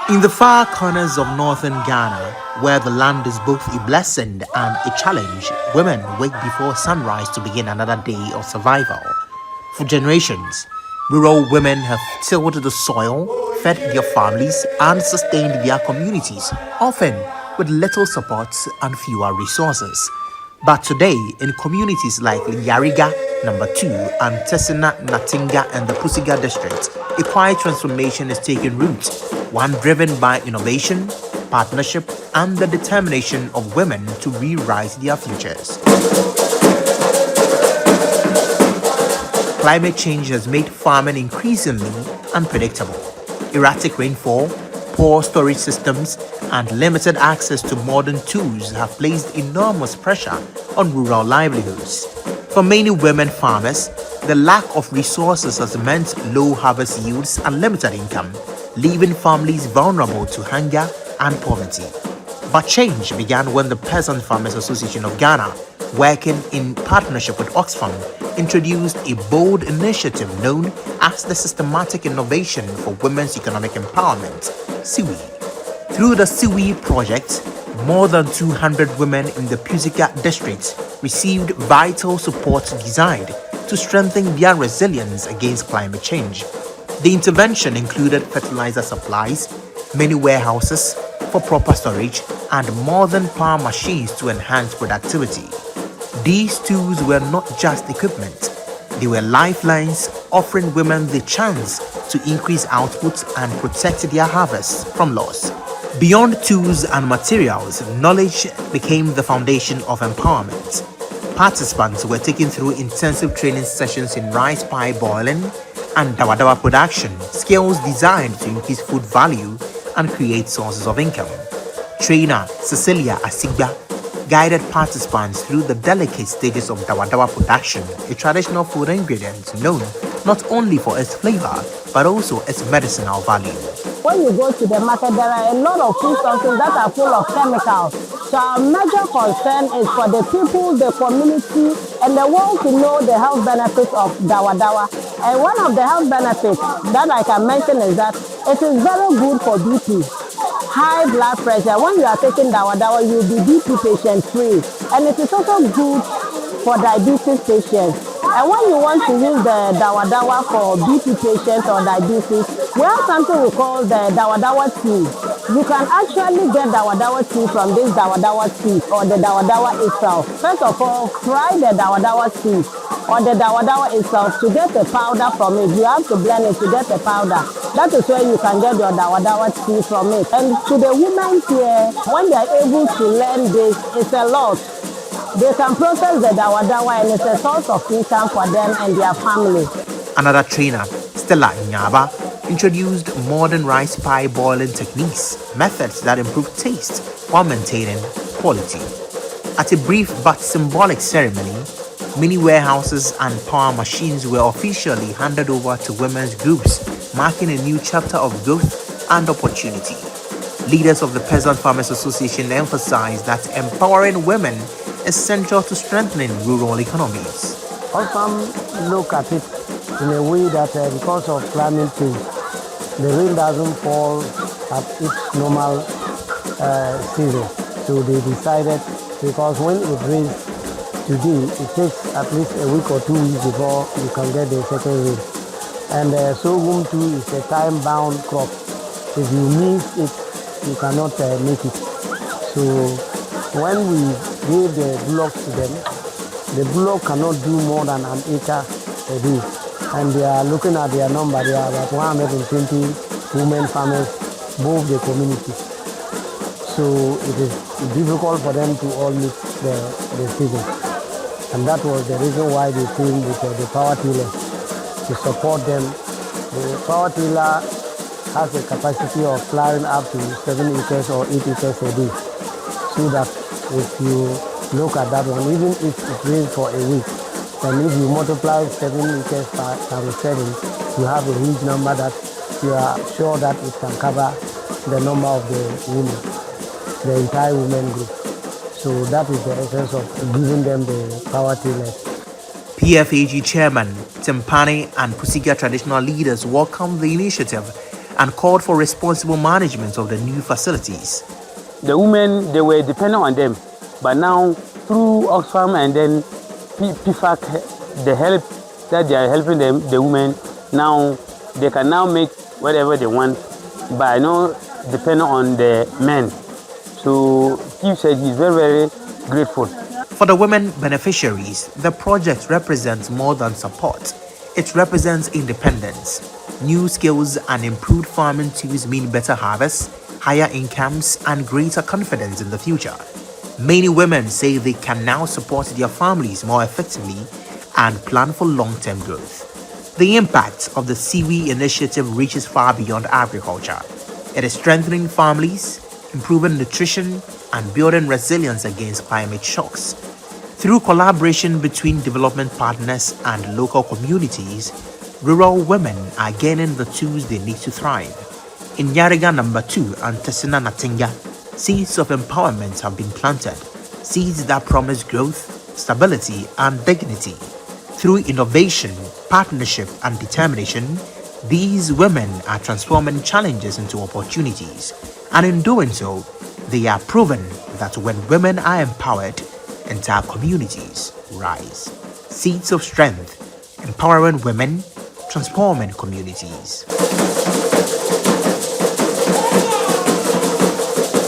In the far corners of northern Ghana, where the land is both a blessing and a challenge, women wake before sunrise to begin another day of survival. For generations, rural women have tilled the soil, fed their families, and sustained their communities, often with little support and fewer resources. But today, in communities like Yariga, Number 2, and Tessina, Natinga, and the Pusiga district, a quiet transformation is taking root, one driven by innovation, partnership, and the determination of women to rewrite their futures. Climate change has made farming increasingly unpredictable. Erratic rainfall, poor storage systems, and limited access to modern tools have placed enormous pressure on rural livelihoods. For many women farmers, the lack of resources has meant low harvest yields and limited income, leaving families vulnerable to hunger and poverty. But change began when the Peasant Farmers Association of Ghana, working in partnership with OXFAM, introduced a bold initiative known as the Systematic Innovation for Women's Economic Empowerment, SIWEE. Through the SIWEE project, more than 200 women in the Pusiga district received vital support designed to strengthen their resilience against climate change. The intervention included fertilizer supplies, many warehouses for proper storage, and modern power machines to enhance productivity. These tools were not just equipment, they were lifelines offering women the chance to increase output and protect their harvests from loss. Beyond tools and materials, knowledge became the foundation of empowerment. Participants were taken through intensive training sessions in rice pie boiling and dawadawa production, skills designed to increase food value and create sources of income. Trainer Cecilia Asigba guided participants through the delicate stages of dawadawa production, a traditional food ingredient known not only for its flavor but also its medicinal value. When you go to the market, there are a lot of food sources that are full of chemicals. So our major concern is for the people, the community, and the world to know the health benefits of dawadawa. And one of the health benefits that I can mention is that it is very good for BP. High blood pressure. When you are taking dawadawa, you'll be BP patient free. And it is also good for diabetes patients. And when you want to use the dawadawa for BP patients or diabetes, we have something we call the dawadawa tea. You can actually get dawadawa tea from this dawadawa tea or the dawadawa itself. First of all, fry the dawadawa tea or the dawadawa itself to get the powder from it. You have to blend it to get the powder. That is where you can get your dawadawa tea from it. And to the women here, when they are able to learn this, it's a lot. They can process the dawadawa and it's a source of income for them and their family. Another trainer, Stella Nyaba, introduced modern rice pie boiling techniques, methods that improve taste while maintaining quality. At a brief but symbolic ceremony, many warehouses and power machines were officially handed over to women's groups, marking a new chapter of growth and opportunity. Leaders of the Peasant Farmers Association emphasized that empowering women is central to strengthening rural economies. OXFAM look at it in a way that because of climate change, the rain doesn't fall at its normal season. So they decided, because when it rains today, it takes at least a week or 2 weeks before you can get the second rain. And sorghum too is a time-bound crop. If you miss it, you cannot make it. So when we gave the bullocks to them, the bullock cannot do more than an acre a day. And they are looking at their number, there are about 120 women farmers, both the community. So it is difficult for them to all meet the season. And that was the reason why they came with the power tiller to support them. The power tiller has a capacity of plowing up to 7 acres or 8 acres a day. So that if you look at that one, even if it rains for a week, and if you multiply 7 acres times 7, you have a huge number that you are sure that it can cover the number of the women, the entire women group. So that is the essence of giving them the power tillers. PFAG chairman Timpani and Pusiga traditional leaders welcomed the initiative and called for responsible management of the new facilities. The women, they were dependent on them, but now through OXFAM and then PFAG, the help that they are helping them, the women, now they can now make whatever they want, but not dependent on the men. So Chief said he's very, very grateful. For the women beneficiaries, the project represents more than support. It represents independence. New skills and improved farming tools mean better harvests, higher incomes, and greater confidence in the future. Many women say they can now support their families more effectively and plan for long-term growth. The impact of the SIWEE initiative reaches far beyond agriculture. It is strengthening families, improving nutrition, and building resilience against climate shocks. Through collaboration between development partners and local communities, rural women are gaining the tools they need to thrive. In Yariga No. 2 and Tessina Natinga, seeds of empowerment have been planted, seeds that promise growth, stability, and dignity. Through innovation, partnership, and determination, these women are transforming challenges into opportunities, and in doing so, they are proven that when women are empowered, entire communities rise. Seeds of strength, empowering women, transforming communities.